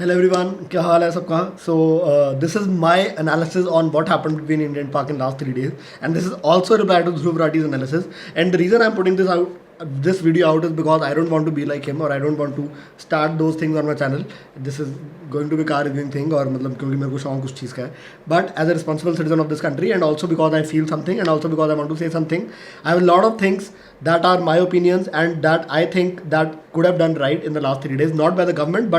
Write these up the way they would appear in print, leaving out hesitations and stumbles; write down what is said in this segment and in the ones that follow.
Hello everyone, क्या हाल है सबका? So this is my analysis on what happened between India and Pak in last 3 days, and this is also a reply to Dhruv Rathi's analysis. And the reason I'm putting this video out is because I don't want to be like him, or I don't want to start those things on my channel. This is going to be car reviewing thing, और मतलब क्योंकि मेरे को शौक उस चीज़ का है. But as a responsible citizen of this country, and also because I feel something, and also because I want to say something, I have a lot of things that are my opinions and that I think that could have done right in the last 3 days, not by the government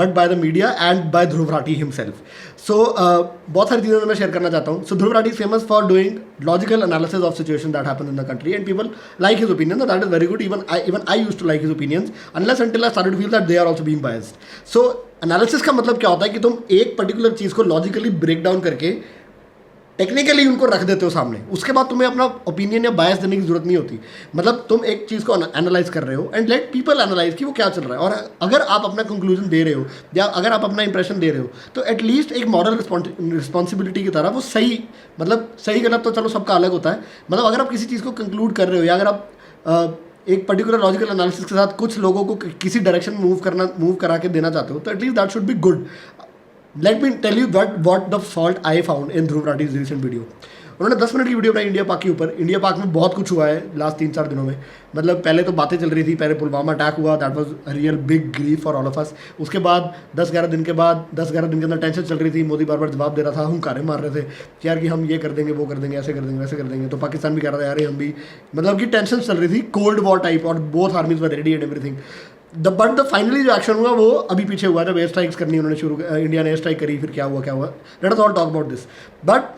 but by the media and by Dhruv Rathi himself. So बहुत सारी चीज़ें मैं share करना चाहता हूँ. So Dhruv Rathi is famous for doing logical analysis of situations that happen in the country, and people like his opinion. So that is very good. Even I used to like his opinions unless until I started to feel that they are also being biased. So analysis का मतलब क्या होता है कि तुम एक particular चीज़ को logically break down करके टेक्निकली उनको रख देते हो सामने. उसके बाद तुम्हें अपना ओपिनियन या बायस देने की जरूरत नहीं होती. मतलब तुम एक चीज़ को एनालाइज कर रहे हो एंड लेट पीपल एनालाइज कि वो क्या चल रहा है. और अगर आप अपना कंक्लूजन दे रहे हो या अगर आप अपना इंप्रेशन दे रहे हो तो एटलीस्ट एक मॉरल रिस्पॉन्सिबिलिटी की तरह वो सही, मतलब सही गलत तो चलो सबका अलग होता है. मतलब अगर आप किसी चीज़ को कंक्लूड कर रहे हो या अगर आप एक पर्टिकुलर लॉजिकल एनालिसिस के साथ कुछ लोगों को किसी डायरेक्शन में मूव करा के देना चाहते हो तो at least that should be good. Let me tell you what the fault I found in Dhruv Rathi's recent video. उन्होंने 10 मिनट की वीडियो बनाई इंडिया पाक के ऊपर. इंडिया पाक में बहुत कुछ हुआ है लास्ट 3-4 दिनों में. मतलब पहले तो बातें चल रही थी, पहले पुलवामा अटैक हुआ, that was a real big grief for all of us. उसके बाद 10-11 दिन के अंदर टेंशन चल रही थी. मोदी बार बार जवाब दे रहा था, हुंकारे मार रहे थे कि यार कि हम ये कर देंगे, वो कर देंगे, ऐसे कर देंगे, वैसे कर देंगे. तो पाकिस्तान भी कह रहा था यार हम भी, मतलब कि टेंशन चल रही थी, कोल्ड वॉर टाइप, और both आर्मीज were ready and everything. But finally जो एक्शन हुआ वो अभी पीछे हुआ. जब एयर स्ट्राइक्स करनी उन्होंने इंडिया ने एयर स्ट्राइक करी, फिर क्या हुआ. Let us all talk about this. But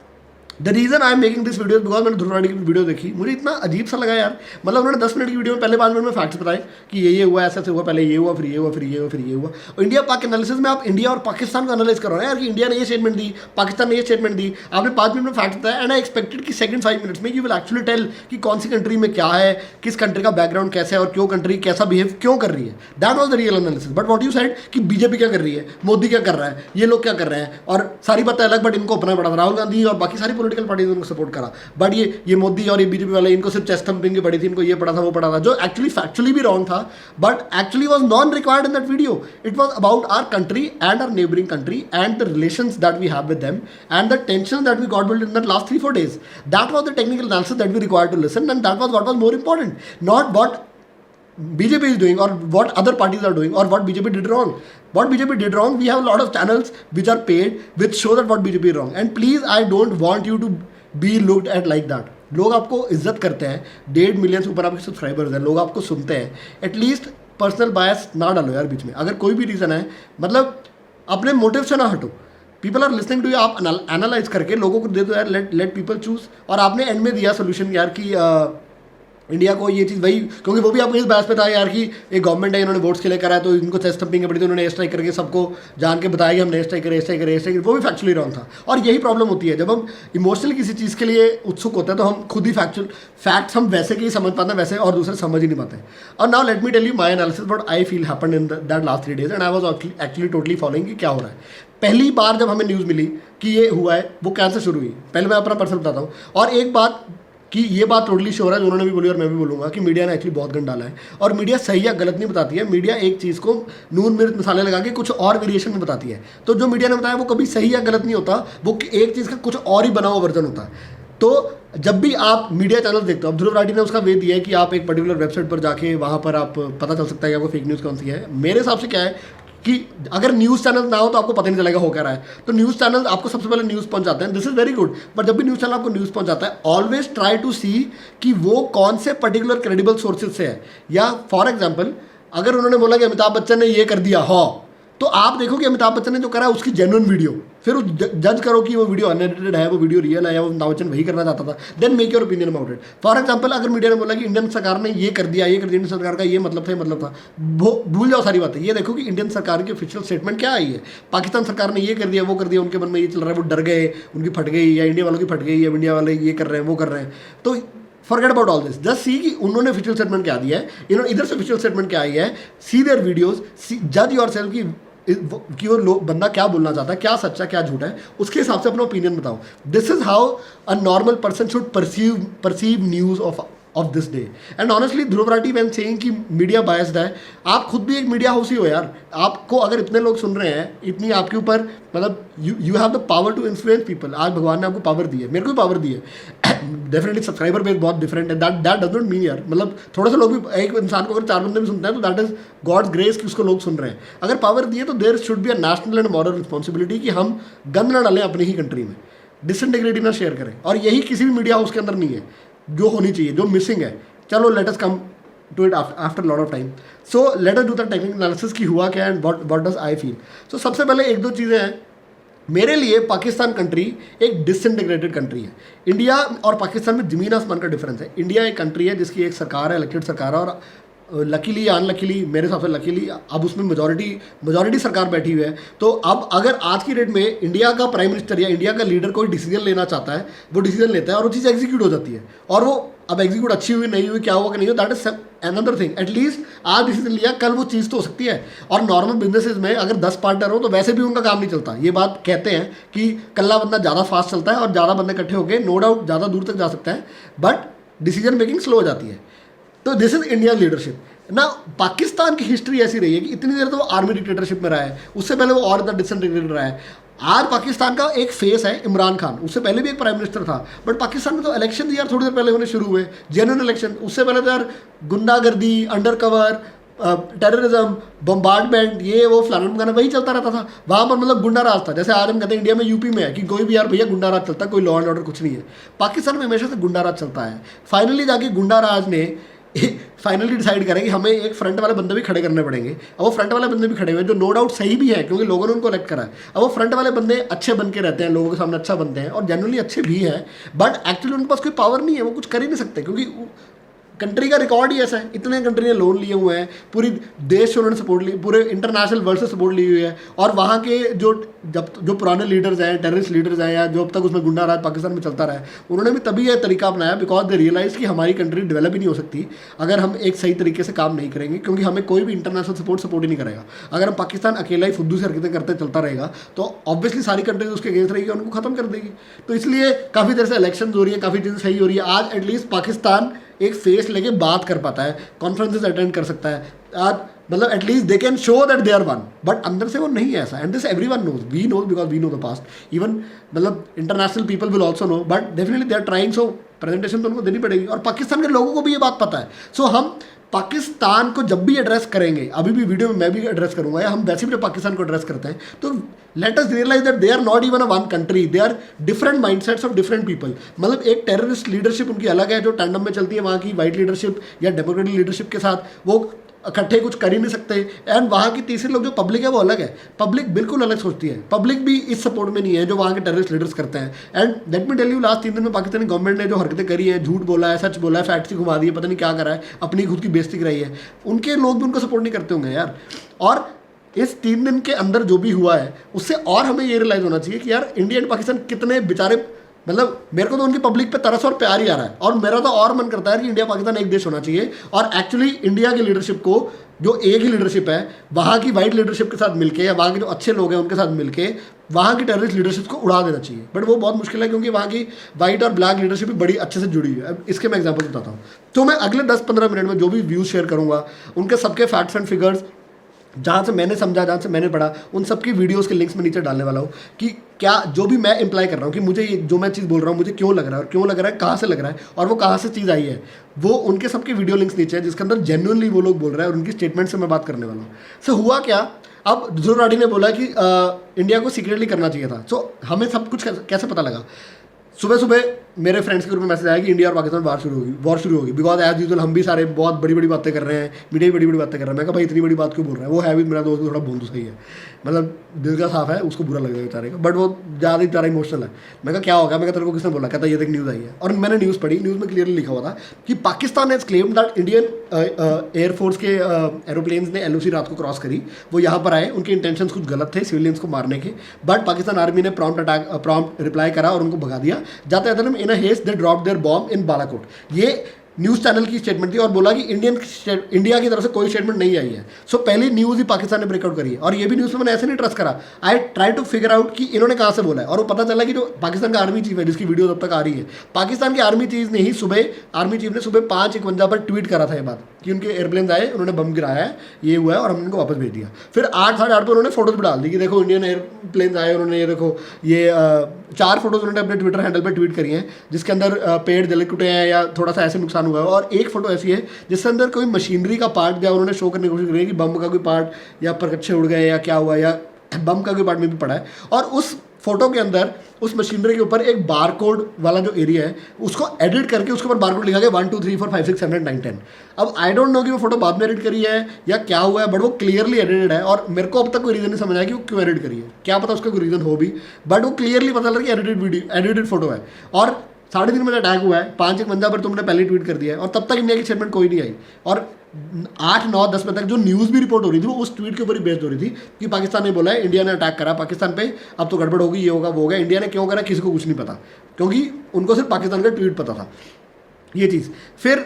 the reason I am making this video because मैंने ध्रुव राठी की वीडियो देखी. मुझे इतना अजीब सा लगा यार. मतलब उन्होंने 10 मिनट की वीडियो में पहले 5 मिनट में फैक्ट्स बताए कि ये हुआ, ऐसा हुआ, पहले ये हुआ, फिर ये हुआ, फिर ये हुआ, फिर ये हुआ. और इंडिया पाक एनालिसिस में आप इंडिया और पाकिस्तान को एनालाइज करो ना यार कि इंडिया ने ये स्टेटमेंट दी, पाकिस्तान ने ये स्टेटमेंट दी. आपने 5 मिनट में फैक्ट बताया एंड आई एक्सपेक्टेड कि सेकंड 5 मिनट्स में यू विल एक्चुअली टेल कि कौन सी कंट्री में क्या है, किस कंट्री का बैकग्राउंड कैसा है और क्यों कंट्री कैसा बिहेव क्यों कर रही है. That was the real analysis. But what you said कि बीजेपी क्या कर रही है, मोदी क्या कर रहा है, ये लोग क्या कर रहे हैं, और सारी बातें अलग, बट इनको अपना पड़ा था. राहुल गांधी और बाकी सारी पोलिटिकल पार्टीज उनको सपोर्ट करा. बट ये मोदी और ये बीजेपी वाले, इनको सिर्फ चेस्ट थम्पिंग की पड़ी थी, इनको ये पड़ा था, वो पड़ा था, जो एक्चुअली फैक्चुअली भी रॉन्ग था, but actually was non required in that video. It was about our country and our neighbouring country and the relations that we have with them and the tension that we got build in the last 3-4 days. That was the technical analysis that we required to listen, and that was what was more important, not what BJP is doing or what other parties are doing or what BJP did wrong. What BJP did wrong, we have a lot of channels which are paid which show that what BJP is wrong. And please, I don't want you to be looked at like that. लोग आपको इज्जत करते हैं, 1.5 million से ऊपर आपके subscribers हैं, लोग आपको सुनते हैं. एटलीस्ट पर्सनल बायस ना डालो यार बीच में. अगर कोई भी रीज़न है, मतलब अपने मोटिव से ना हटो. People are listening to you, आप एनालाइज करके लोगों को दे दो यार, लेट पीपल चूज. और आपने एंड में दिया सोल्यूशन यार कि इंडिया को ये चीज़ वही, क्योंकि वो भी आपको इस बात पे था यार कि एक गवर्नमेंट है, इन्होंने वोट्स के लिए करा है तो इनको चेस्ट थम्पिंग पड़ी थी, उन्होंने एयर स्ट्राइक करके सबको जान के बताया कि हमने एयर स्ट्राइक करे. वो भी फैक्चुअली रॉन्ग था. और यही प्रॉब्लम होती है जब हम इमोशनली किसी चीज़ के लिए उत्सुक होते हैं तो हम खुद ही फैक्ट्स हम वैसे के ही समझ पाते हैं वैसे, और दूसरे समझ ही नहीं पाते. और now let me tell you my analysis what I feel happened in that last 3 days and I was actually totally following कि क्या हो रहा है. पहली बार जब हमें न्यूज़ मिली कि ये हुआ है, वो कैसे शुरू हुई, पहले मैं अपना पर्सनल बताता हूँ. और एक बात कि ये बात टोटली श्योर है, जो उन्होंने भी बोली और मैं भी बोलूँगा कि मीडिया ने एक्चुअली बहुत गंद डाला है. और मीडिया सही या गलत नहीं बताती है. मीडिया एक चीज़ को नून मिर्च मसाले लगा के कुछ और वेरिएशन में बताती है. तो जो मीडिया ने बताया वो कभी सही या गलत नहीं होता, वो एक चीज़ का कुछ और ही बना हुआ वर्जन होता है. तो जब भी आप मीडिया चैनल देखते हो, अब ध्रुव राठी ने उसका वे दिया है कि आप एक पर्टिकुलर वेबसाइट पर जाके वहाँ पर आप पता चल सकता है कि आपको फेक न्यूज़ कौन सी है. मेरे हिसाब से क्या है कि अगर न्यूज़ चैनल ना हो तो आपको पता नहीं चलेगा हो क्या रहा है. तो न्यूज़ चैनल आपको सबसे पहले न्यूज़ पहुंचाते हैं, this is very good. But जब भी न्यूज़ चैनल आपको न्यूज़ पहुंचाता है, ऑलवेज ट्राई टू सी कि वो कौन से पर्टिकुलर क्रेडिबल सोर्सेज से है. या फॉर एग्जाम्पल, अगर उन्होंने बोला कि अमिताभ बच्चन ने ये कर दिया हो, तो आप देखो कि अमिताभ बच्चन ने जो करा उसकी जेन्युइन वीडियो, फिर उस जज करो कि वो वीडियो अनएडिटेड है, वो वीडियो रियल है, या वो अमिताभ बच्चन वही करना चाहता था. Then make your opinion about it. For example, अगर मीडिया ने बोला कि इंडियन सरकार ने ये कर दिया, इंडियन सरकार का ये मतलब था, भूल जाओ सारी बातें. ये देखो कि इंडियन सरकार की ऑफिशियल स्टेटमेंट क्या आई है. पाकिस्तान सरकार ने ये कर दिया, वो कर दिया, उनके मन में ये चल रहा है, वो डर गए, उनकी फट गई, या इंडिया वालों की फट गई, या इंडिया वाले ये कर रहे हैं, वो कर रहे हैं. तो forget about all this, just see कि उन्होंने ऑफिशियल स्टेटमेंट क्या दिया है, इन्होंने इधर से ऑफिशियल स्टेटमेंट क्या आई है. सी देयर वीडियोज, जज योरसेल्फ कि वो लोग बंदा क्या बोलना चाहता है, क्या सच्चा क्या झूठा है, उसके हिसाब से अपना ओपिनियन बताओ. This is how a normal person should perceive news of of this day. And honestly Dhruv Rathee when saying कि मीडिया बायस्ड है, आप खुद भी एक मीडिया हाउस ही हो यार. आपको अगर इतने लोग सुन रहे हैं, इतनी आपके ऊपर मतलब you have the power to influence people. आज भगवान ने आपको पावर दी है, मेरे को भी पावर दी है. डेफिनेटली सब्सक्राइबर बेस बहुत डिफरेंट है. दैट डज नॉट मीन यार, मतलब थोड़ा सा लोग भी, एक इंसान को अगर 4 बंदे भी सुनते हैं तो दैट इज गॉड्स ग्रेस कि उसको लोग सुन रहे हैं. अगर पावर दी है तो there should be a national and moral responsibility कि हम गंद ना डालें अपनी ही कंट्री में, डिसइंटीग्रिटी ना शेयर करें. और यही किसी भी मीडिया हाउस के अंदर नहीं है, जो होनी चाहिए, जो मिसिंग है. चलो let us come to it after lot of time. So let us do the technical analysis कि हुआ क्या and what does I feel. So सबसे पहले एक दो चीज़ें हैं. मेरे लिए पाकिस्तान कंट्री एक डिसइंटीग्रेटेड कंट्री है. इंडिया और पाकिस्तान में ज़मीन आसमान का डिफरेंस है. इंडिया एक कंट्री है जिसकी एक सरकार है, इलेक्टेड सरकार है, और लकीली या अनलकीली, मेरे हिसाब से लकीली, अब उसमें मेजॉरिटी सरकार बैठी हुई है. तो अब अगर आज की डेट में इंडिया का प्राइम मिनिस्टर या इंडिया का लीडर कोई डिसीजन लेना चाहता है, वो डिसीजन लेता है और वो चीज़ एग्जीक्यूट हो जाती है. और वो अब एग्जीक्यूट अच्छी हुई नहीं हुई, क्या हुआ कि नहीं हुआ, that is another thing. At least आज डिसीजन लिया, कल वो चीज़ तो हो सकती है. और नॉर्मल बिजनेसेस में अगर 10 पार्टनर हो तो वैसे भी उनका काम नहीं चलता. ये बात कहते हैं कि कल्ला बंदा ज़्यादा फास्ट चलता है और ज़्यादा बंदे इकट्ठे होकर नो डाउट ज़्यादा दूर तक जा सकता है, बट डिसीजन मेकिंग स्लो हो जाती है. तो दिस इज इंडिया लीडरशिप ना. पाकिस्तान की हिस्ट्री ऐसी रही है कि इतनी देर तो वो आर्मी डिक्टेटरशिप में रहा है, उससे पहले वो और ज़्यादा डिसइंटीग्रेटेड रहा है. आज पाकिस्तान का एक फेस है इमरान खान, उससे पहले भी एक प्राइम मिनिस्टर था. बट पाकिस्तान में तो इलेक्शन यार थोड़ी देर पहले होने शुरू हुए, जेन्युइन इलेक्शन. उससे पहले तो यार गुंडागर्दी, अंडर कवर, टेररिज्म, बम्बार्डमेंट, ये वो फलाना ढिमकाना वही चलता रहता था. वहाँ पर मतलब गुंडा राज था. जैसे आज हम कहते हैं इंडिया में यूपी में है कि कोई भी यार भैया गुंडा राज चलता है, कोई लॉ एंड ऑर्डर कुछ नहीं है. पाकिस्तान में हमेशा से गुंडा राज चलता है. फाइनली जाके गुंडा राज ने फाइनली डिसाइड करें कि हमें एक फ्रंट वाले बंदे भी खड़े करने पड़ेंगे. अब वो फ्रंट वाले बंदे भी खड़े हुए हैं जो नो डाउट सही भी है, क्योंकि लोगों ने उनको इलेक्ट करा है. अब वो फ्रंट वाले बंदे अच्छे बन के रहते हैं, लोगों के सामने अच्छा बनते हैं और जनरली अच्छे भी हैं, बट एक्चुअली उनके पास कोई पावर नहीं है, वो कुछ कर ही नहीं सकते. क्योंकि कंट्री का रिकॉर्ड ही ऐसा है, इतने कंट्री ने लोन लिए हुए हैं, पूरी देश से उन्होंने सपोर्ट ली, पूरे इंटरनेशनल वर्ल्ड से सपोर्ट ली हुई है. और वहाँ के जो पुराने लीडर्स हैं, टेररिस्ट लीडर्स हैं, या जो अब तक उसमें गुंडा राज पाकिस्तान में चलता रहा है, उन्होंने भी तभी यह तरीका अपनाया बिकॉज दे रियलाइज कि हमारी कंट्री डेवलप ही नहीं हो सकती अगर हम एक सही तरीके से काम नहीं करेंगे. क्योंकि हमें कोई भी इंटरनेशनल सपोर्ट ही नहीं करेगा. अगर हम पाकिस्तान अकेला ही फुद्दू से हरकतें करते चलता रहेगा तो ऑब्वियसली सारी कंट्रीज उसके अगेंस्ट रहेगी, उनको खत्म कर देगी. तो इसलिए काफ़ी देर से इलेक्शन हो रही है, काफ़ी चीज़ें सही हो रही है. आज एटलीस्ट पाकिस्तान एक फेस लेके बात कर पाता है, कॉन्फ्रेंसेस अटेंड कर सकता है. आज मतलब at least they can show that they are one, but अंदर से वो नहीं है ऐसा. And this everyone knows, we know because we know the past. Even मतलब international people will also know, but definitely they are trying. So presentation तो उनको देनी पड़ेगी. और पाकिस्तान के लोगों को भी ये बात पता है. सो हम पाकिस्तान को जब भी एड्रेस करेंगे, अभी भी वीडियो में मैं भी एड्रेस करूंगा, या हम वैसे भी जब पाकिस्तान को एड्रेस करते हैं, तो let us realize that they are not even a one country, they are different mindsets of different people. मतलब एक टेररिस्ट लीडरशिप उनकी अलग है जो टैंडम में चलती है वहाँ की वाइट लीडरशिप या डेमोक्रेटिक लीडरशिप के साथ, वो इकट्ठे कुछ कर ही नहीं सकते. एंड वहाँ की तीसरे लोग जो पब्लिक है वो अलग है. पब्लिक बिल्कुल अलग सोचती है. पब्लिक भी इस सपोर्ट में नहीं है जो वहाँ के टेररिस्ट लीडर्स करते हैं. And let me tell you, last 3 दिन में पाकिस्तानी गवर्नमेंट ने जो हरकतें करी है, झूठ बोला है, सच बोला है, फैक्ट्स ही घुमा दी है, पता नहीं क्या करा है, अपनी खुद की बेइज्जती कराई है, उनके लोग भी उनको सपोर्ट नहीं करते होंगे यार. और इस 3 दिन के अंदर जो भी हुआ है उससे और हमें ये रियलाइज़ होना चाहिए कि यार इंडिया एंड पाकिस्तान कितने बेचारे, मतलब मेरे को तो उनकी पब्लिक पे तरस और प्यार ही आ रहा है. और मेरा तो और मन करता है कि इंडिया पाकिस्तान एक देश होना चाहिए. और एक्चुअली इंडिया की लीडरशिप को, जो एक ही लीडरशिप है, वहाँ की वाइट लीडरशिप के साथ मिलके या वहाँ के जो अच्छे लोग हैं उनके साथ मिलके वहाँ की टेररिस्ट लीडरशिप को उड़ा देना चाहिए. बट वो बहुत मुश्किल है क्योंकि वहाँ की वाइट और ब्लैक लीडरशिप भी बड़ी अच्छे से जुड़ी हुई है. अब इसके मैं एग्जाम्पल बताता हूँ. तो मैं अगले 10-15 मिनट में जो भी व्यूज़ शेयर करूँगा, उनके सबके फैक्ट्स एंड फिगर्स जहाँ से मैंने समझा, जहाँ से मैंने पढ़ा, उन सबकी वीडियोस के लिंक्स में नीचे डालने वाला हूँ कि क्या जो भी मैं इम्प्लाई कर रहा हूँ कि मुझे ये जो मैं चीज़ बोल रहा हूँ मुझे क्यों लग रहा है, और क्यों लग रहा है, कहाँ से लग रहा है, और वो कहाँ से चीज़ आई है, वो उनके सबके वीडियो लिंक्स नीचे है जिसके अंदर जेन्युइनली वो लोग बोल रहे हैं और उनकी स्टेटमेंट से मैं बात करने वाला हूँ. सो हुआ क्या, अब ध्रुव राठी ने बोला कि इंडिया को सीक्रेटली करना चाहिए था. सो हमें सब कुछ कैसे पता लगा. सुबह सुबह मेरे फ्रेंड्स के ग्रुप में मैसेज आया कि इंडिया और पाकिस्तान वॉर शुरू होगी. बिकॉज एज यूजुअल हम भी सारे बहुत बड़ी बड़ी बातें कर रहे हैं, मीडिया भी बड़ी बड़ी बातें कर रहा है. मैं कहा भाई इतनी बड़ी बात क्यों बोल रहा है. वो है भी मेरा दोस्त, थोड़ा बोंदू सही है, मतलब दिल का साफ है, उसको बुरा लगेगा बेचारे का, बट वो ज़्यादा ही ज़्यादा इमोशनल है. मैं कहा क्या होगा, मैं तेरे को किसने बोला, कहता ये तक न्यूज़ आई है. और मैंने न्यूज़ पढ़ी, न्यूज़ में क्लियरली लिखा हुआ था कि Pakistan has claimed that Indian air force के एरोप्लेन्स ने LOC रात को क्रॉस करी, वो यहाँ पर आए, उनके इंटेंशंस कुछ गलत थे सिविलियंस को मारने के, बट पाकिस्तान आर्मी ने प्रॉम्प्ट रिप्लाई करा और उनको भगा दिया. जाते जाते in a haste they drop their bomb in Balakot. ये न्यूज़ चैनल की स्टेटमेंट थी और बोला कि इंडिया की तरफ से कोई स्टेटमेंट नहीं आई है। सो पहली न्यूज़ ही पाकिस्तान ने ब्रेकआउट करी है। और ये भी न्यूज़ में मैंने ऐसे नहीं ट्रस्ट करा, I try to figure out कि इन्होंने कहाँ से बोला है। और वो पता चला कि जो पाकिस्तान का आर्मी चीफ है, जिसकी वीडियो अब तक आ रही है, पाकिस्तान के आर्मी चीफ ने ही आर्मी चीफ ने सुबह 5:51 पर ट्वीट करा था ये बात कि उनके एयरप्लेन आए, उन्होंने बम गिराया है, ये हुआ है और हमने उनको वापस भेज दिया। फिर 8 साढ़े 8 पर उन्होंने फोटोज भी डाल दी कि देखो इंडियन एयरप्लेन आए, उन्होंने ये देखो ये 4 फोटोज उन्होंने अपने ट्विटर हैंडल पर ट्वीट करी हैं, जिसके अंदर पेड़ जले टूटे हैं या थोड़ा सा ऐसे नुकसान हुआ है। और एक फोटो ऐसी है जिसके अंदर कोई मशीनरी का पार्ट या उन्होंने शो करने की कोशिश करी है कि बम का कोई पार्ट या परकच्चे उड़ गए या क्या हुआ, या बम का कोई पार्ट में भी पड़ा है। और उस फोटो के अंदर उस मशीनरी के ऊपर एक बारकोड वाला जो एरिया है उसको एडिट करके उसके ऊपर बारकोड लिखा गया 1 2 3 4 5 6 7 8 9 10। अब आई डोंट नो कि वो फोटो बाद में एडिट करी है या क्या हुआ है, बट वो क्लियरली एडिटेड है और मेरे को अब तक कोई रीज़न नहीं समझ आया कि वो क्यों एडिट करी है। क्या पता उसका कोई रीज़न हो भी, बट वो क्लियरली पता लगा कि एडिटेड फोटो है। और 3:30 बजे अटैक हुआ है, 5:51 पर तुमने पहले ट्वीट कर दिया है और तब तक इंडिया की स्टेटमेंट कोई नहीं आई। और 8 9 10 बजे तक जो न्यूज़ भी रिपोर्ट हो रही थी वो उस ट्वीट के ऊपर ही बेस्ड हो रही थी कि पाकिस्तान ने बोला है इंडिया ने अटैक करा पाकिस्तान पे, अब तो गड़बड़ होगी, ये होगा वो होगा। इंडिया ने क्यों करा किसी को कुछ नहीं पता, क्योंकि उनको सिर्फ पाकिस्तान का ट्वीट पता था ये चीज़। फिर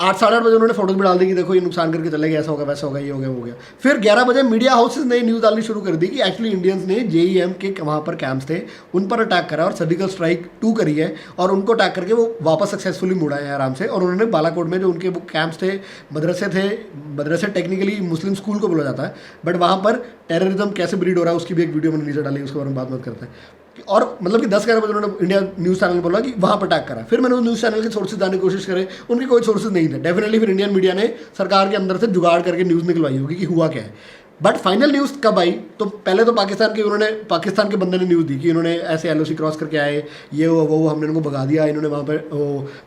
8 साढ़े 8 बजे उन्होंने फोटोज भी डाल दी कि देखो ये नुकसान करके चले गए, ऐसा होगा वैसा होगा, ये हो गया वो हो गया। फिर 11 बजे मीडिया हाउसेज ने न्यूज़ डालनी शुरू कर दी कि एक्चुअली इंडियंस ने JEM के वहाँ पर कैंप्स थे उन पर अटैक करा और सर्जिकल स्ट्राइक 2 करी है और उनको अटैक करके वो वापस सक्सेसफुली मुड़ा है आराम से। और उन्होंने बालाकोट में जो उनके वो कैंप्स थे, मदरसे टेक्निकली मुस्लिम स्कूल को बोला जाता है, बट वहाँ पर टेररिज्म कैसे ब्रीड हो रहा है उसकी भी एक वीडियो मैंने नीचे डाली, उसके बारे में बात करते हैं। और मतलब कि 10-11 बजे उन्होंने इंडिया न्यूज़ चैनल ने बोला कि वहाँ पर अटैक करा। फिर मैंने उस न्यूज़ चैनल के सोर्सेज जानने की कोशिश करे, उनके कोई सोर्सेज नहीं थे। डेफिनेटली फिर इंडियन मीडिया ने सरकार के अंदर से जुगाड़ करके न्यूज़ निकलवाई होगी कि हुआ क्या है। बट फाइनल न्यूज़ कब आई, तो पहले तो पाकिस्तान के बंदे ने न्यूज़ दी कि इन्होंने ऐसे LOC क्रॉस करके आए, ये वो हमने उनको भगा दिया, इन्होंने वहाँ पर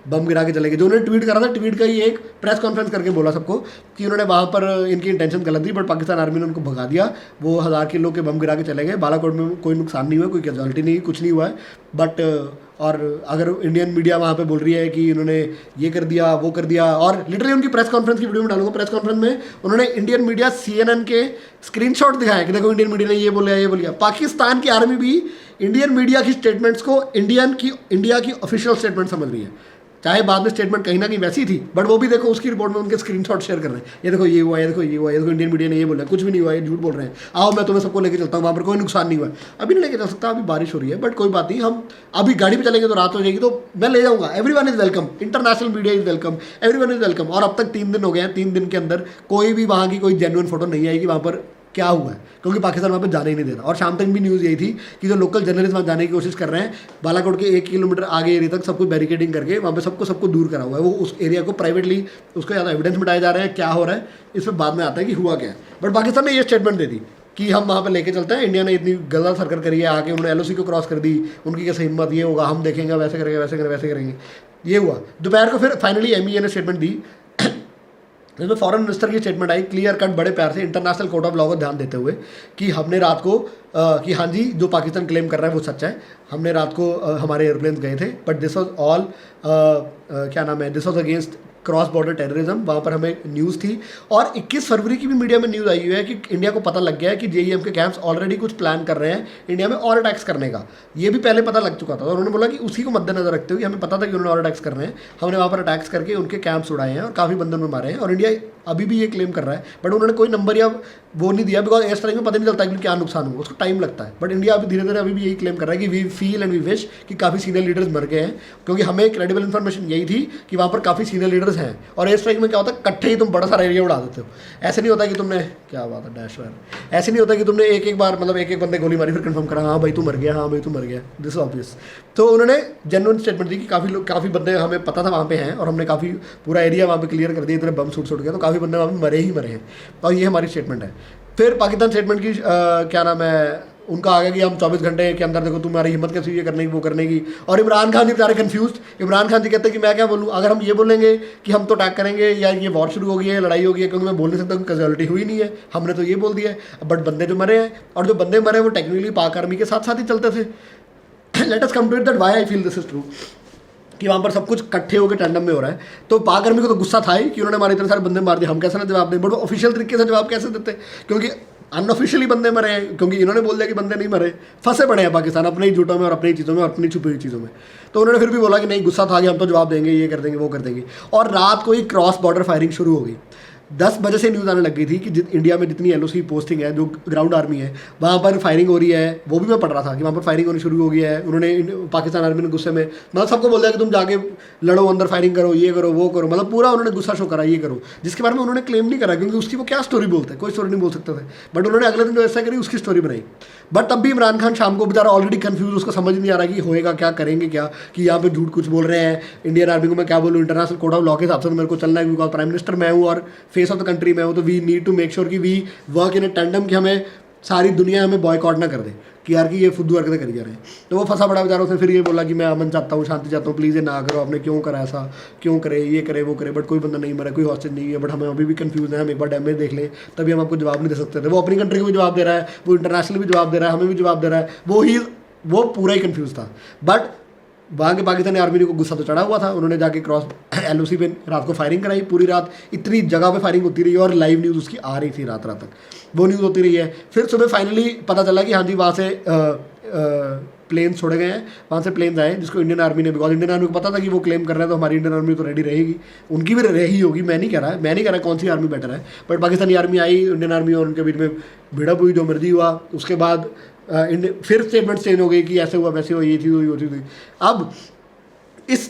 बम गिरा के चले गए। जो उन्होंने ट्वीट करा था, ट्वीट का ही एक प्रेस कॉन्फ्रेंस करके बोला सबको कि उन्होंने वहाँ पर इनकी इंटेंशन गलत थी, बट पाकिस्तान आर्मी ने उनको भगा दिया, वो 1000 किलो के बम गिरा के चले गए। बालाकोट में कोई नुकसान नहीं हुआ, कोई कैजुअलिटी नहीं, कुछ नहीं हुआ है। बट और अगर इंडियन मीडिया वहाँ पे बोल रही है कि इन्होंने ये कर दिया वो कर दिया, और लिटरली उनकी प्रेस कॉन्फ्रेंस की वीडियो में डालूंगा, प्रेस कॉन्फ्रेंस में उन्होंने इंडियन मीडिया CNN के स्क्रीनशॉट दिखाया कि देखो इंडियन मीडिया ने ये बोला ये बोलिया। पाकिस्तान की आर्मी भी इंडियन मीडिया की स्टेटमेंट्स को इंडिया की ऑफिशियल स्टेटमेंट समझ रही है, चाहे बाद में स्टेटमेंट कहीं ना कहीं वैसी थी, बट वो भी देखो उसकी रिपोर्ट में उनके स्क्रीनशॉट शेयर कर रहे हैं, ये देखो ये हुआ, ये देखो ये हुआ, ये देखो इंडियन मीडिया ने ये बोला, कुछ भी नहीं हुआ, ये झूठ बोल रहे हैं, आओ मैं तुम्हें सबको लेके चलता हूँ, वहाँ पर कोई नुकसान नहीं हुआ। अभी नहीं लेके चल सकता, अभी बारिश हो रही है, बट कोई बात नहीं, हम अभी गाड़ी पे चलेंगे तो रात हो जाएगी तो मैं ले जाऊँगा। Everyone is welcome, international media is welcome, everyone is welcome. और अब तक 3 दिन हो गए हैं, 3 दिन के अंदर कोई भी वहाँ की कोई जेन्युइन फोटो नहीं आई कि वहाँ पर क्या हुआ है, क्योंकि पाकिस्तान वहाँ पे जाने ही नहीं देता। और शाम तक भी न्यूज़ यही थी कि जो लोकल जर्नलिस्ट वहाँ जाने की कोशिश कर रहे हैं, बालाकोट के 1 किलोमीटर आगे एरिया तक सब कुछ बैरिकेडिंग करके वहाँ पे सबको दूर करा हुआ है। वो उस एरिया को प्राइवेटली उसको ज़्यादा एविडेंस मिटाए जा रहे हैं, क्या हो रहा है इस पर बाद में आता है कि हुआ क्या है। बट पाकिस्तान ने ये स्टेटमेंट दे दी कि हम वहाँ पर लेके चलते हैं, इंडिया ने इतनी गलत हरकत करी है, आके उन्होंने LOC को क्रॉस कर दी, उनकी कैसे हिम्मत, ये होगा हम देखेंगे, वैसे करेंगे वैसे करेंगे। ये हुआ दोपहर को। फिर फाइनली MEA ने स्टेटमेंट दी जिसमें फॉरेन मिनिस्टर की स्टेटमेंट आई क्लियर कट बड़े प्यार से इंटरनेशनल कोर्ट ऑफ लॉ को ध्यान देते हुए कि हमने रात को कि हाँ जी जो पाकिस्तान क्लेम कर रहा है वो सच है, हमने रात को हमारे एयरप्लेन्स गए थे, but this was all this was against cross border terrorism. वहाँ पर हमें न्यूज़ थी और 21 फरवरी की भी मीडिया में न्यूज़ आई हुई है कि इंडिया को पता लग गया है कि JEM के कैंप्स ऑलरेडी कुछ प्लान कर रहे हैं इंडिया में और अटैक्स करने का। ये भी पहले पता लग चुका था और उन्होंने बोला कि उसी को मद्देनजर रखते हुए हमें पता था कि उन्होंने और अटैक्स कर रहे हैं, हमने वहाँ पर अटैक्स करके उनके कैंप्स उड़ाए हैं और काफ़ी बंदे उन्होंने मारे हैं। और इंडिया अभी भी ये क्लेम कर रहा है, बट उन्होंने कोई नंबर या वो नहीं दिया, बिकॉज एयर स्ट्राइक में पता नहीं चलता कि क्या नुकसान हुआ, उसको टाइम लगता है। बट इंडिया अभी धीरे धीरे अभी भी यही क्लेम कर रहा है कि we feel and we wish कि काफ़ी सीनियर लीडर्स मर गए हैं, क्योंकि हमें क्रेडिबल इन्फॉर्मेशन यही थी कि वहाँ पर काफ़ी सीनियर लीडर्स हैं। और एयर स्ट्राइक में क्या होता है, कट्ठे ही तुम बड़ा सारा एरिया उड़ा देते हो। ऐसे नहीं होता कि तुमने क्या बात है डैश वायर, ऐसे नहीं होता कि तुमने एक बार मतलब एक बंदे गोली मारी फिर कंफर्म करा हाँ भाई तू मर गया, हाँ भाई तू मर गया, दिस ऑब्वियस। तो उन्होंने जेन्युइन स्टेटमेंट दी कि काफ़ी बंदे हमें पता था वहाँ पे हैं और हमने काफ़ी पूरा एरिया वहाँ पे क्लियर कर दिया, इतने बम सुट गया, तो काफ़ी बंदे वहाँ पे मरे ही मरे हैं। और ये हमारी स्टेटमेंट है। फिर पाकिस्तान स्टेटमेंट की क्या नाम है, उनका आ गया कि हम 24 घंटे के अंदर देखो तुम्हारी हिम्मत कैसी हुई है करने की वो करने की। और इमरान खान जी बेचारे कंफ्यूज। इमरान खान जी कहते हैं कि मैं क्या बोलूँ, अगर हम ये बोलेंगे कि हम तो अटैक करेंगे या ये वॉर शुरू हो गई है, लड़ाई हो गई है, क्योंकि मैं बोल नहीं सकता, कैजुअलिटी हुई नहीं है, हमने तो ये बोल दिया है। बट बंदे जो मरे हैं और जो बंदे मरे वो टेक्निकली पाक आर्मी के साथ साथ ही चलते थे। Let us come to it that why I feel this is true, कि वहाँ पर सब कुछ इकट्ठे होकर टैंडम में हो रहा है। तो पाक आर्मी को तो गुस्सा था ही कि उन्होंने हमारे इतने सारे बंदे मार दिए, हम कैसे ना जवाब दें, बट वो ऑफिशियल तरीके से जवाब कैसे देते, क्योंकि अनऑफिशियली बंदे मरे हैं, क्योंकि इन्होंने बोल दिया कि बंदे नहीं मरे, फंसे पड़े हैं पाकिस्तान अपने ही झूठों में और अपनी चीज़ों में और अपनी छुपी हुई चीज़ों में। तो उन्होंने फिर भी बोला कि नहीं, गुस्सा था कि हम तो जवाब देंगे, ये कर देंगे, वो कर देंगे। और रात को ही क्रॉस बॉर्डर फायरिंग शुरू हो गई। 10 बजे से न्यूज़ आने लग गई थी कि इंडिया में जितनी LOC पोस्टिंग है, जो ग्राउंड आर्मी है, वहाँ पर फायरिंग हो रही है। वो भी मैं पढ़ रहा था कि वहाँ पर फायरिंग होनी शुरू हो गई है। उन्होंने पाकिस्तान आर्मी ने गुस्से में मतलब सबको बोल दिया कि तुम जाके लड़ो, अंदर फायरिंग करो, ये करो, वो करो, मतलब पूरा उन्होंने गुस्सा शो करा, ये करो, जिसके बारे में उन्होंने क्लेम नहीं करा, क्योंकि उसकी वो क्या स्टोरी बोलते हैं, कोई स्टोरी नहीं बोल सकते थे। बट उन्होंने अगले दिन जो ऐसा करी उसकी स्टोरी बनाई। बट तब भी इमरान खान शाम को बेचारा ऑलरेडी कन्फ्यूज, उसको समझ नहीं आ रहा कि होएगा क्या, करेंगे क्या, कि यहाँ पे झूठ कुछ बोल रहे हैं। इंडियन आर्मी को मैं क्या बोलूँ, इंटरनेशनल कोड ऑफ लॉ के हिसाब से मेरे को चलना है, बिकॉज प्राइम मिनिस्टर मैं हूँ और फेस ऑफ द कंट्री मैं हूँ। तो we need to make sure कि we work in a tandem, कि हमें सारी दुनिया हमें बॉयकॉट ना कर दे कि यार कि ये फुद्दू हरकतें करी जा रहे हैं। तो वो फंसा बड़ा बेचारा। उसने फिर ये बोला कि मैं अमन चाहता हूँ, शांति चाहता हूँ, प्लीज़ ये ना करो, आपने क्यों करा ऐसा, क्यों करे, ये करे, वो करे। बट कोई बंदा नहीं मरा, कोई हॉस्टेज नहीं है। बट हमें अभी भी कंफ्यूज है, हम एक बार डैमेज देख लें तभी हम आपको जवाब नहीं दे सकते थे। वो अपनी कंट्री को भी जवाब दे रहा है, वो इंटरनेशनल भी जवाब दे रहा है, हमें भी जवाब दे रहा है। वो पूरा ही कन्फ्यूज था। बट वहाँ के पाकिस्तानी आर्मी को गुस्सा तो चढ़ा हुआ था। उन्होंने जाके क्रॉस LOC पे रात को फायरिंग कराई, पूरी रात इतनी जगह पे फायरिंग होती रही और लाइव न्यूज़ उसकी आ रही थी रात रात तक, वो न्यूज़ होती रही है। फिर सुबह फाइनली पता चला कि हाँ जी वहाँ से प्लेन्स छोड़े गए हैं, वहाँ से प्लेन्स आए, जिसको इंडियन आर्मी ने, बिकॉज इंडियन आर्मी को पता था कि वो क्लेम कर रहे हैं, तो हमारी इंडियन आर्मी तो रेडी रहेगी, उनकी भी रही होगी। मैं नहीं कह रहा कौन सी आर्मी बेटर है। But Pakistani army I, Indian army और उनके बीच में भिड़प हुई, जो मर्जी हुआ। उसके बाद फिर स्टेटमेंट चेंज हो गई कि ऐसे हुआ, वैसे हुआ, ये चीज़ हुई, वो चीज़ हुई। अब इस